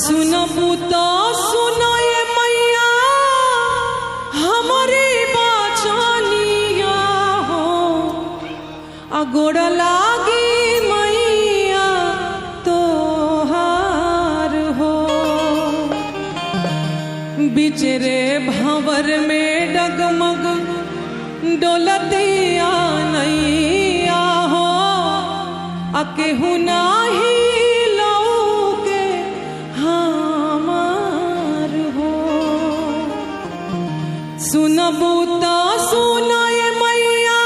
सुनबू तो सुनो ये मैया हमारी बाचनिया हो अगोड़ लागी मैया तोहार हो बिचरे भंवर में डगमग डोलतिया नैया हो अकेहू नाही सुनबू तो सुनो ये मैया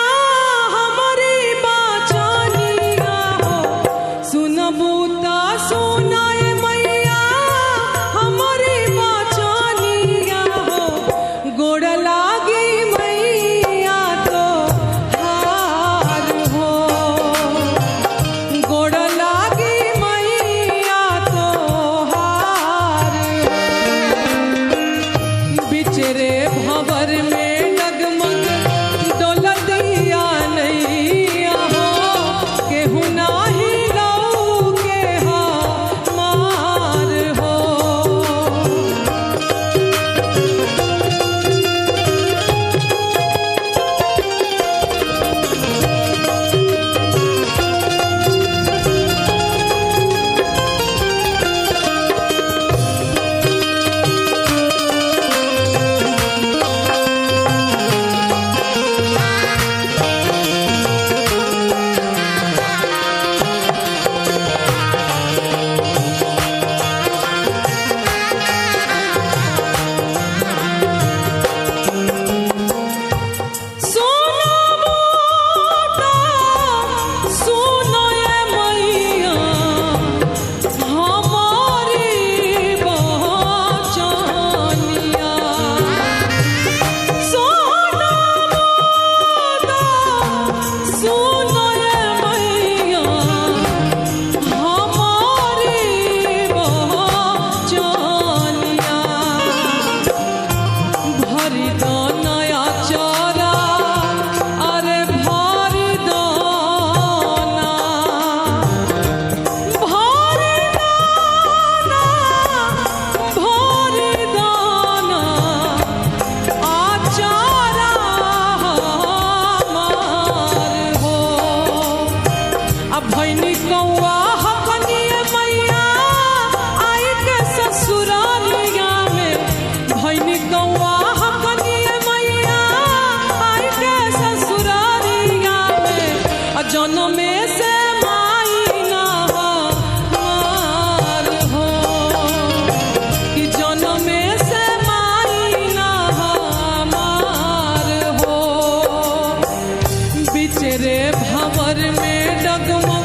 हमारी बाचनिया हो सुनबू तो सुनो ये मैया हमारी बाचनिया हो गोड़ लागी मैया तो हार हो गोड़ लागी मैया तो हार बिचरे भंवर में डगमग डोलतिया नैया हो केहू नाही लौके हमार हो जनमे से माई ना हमार हो कि जनमे से माई ना हमार हो बिचरे भंवर में डगमग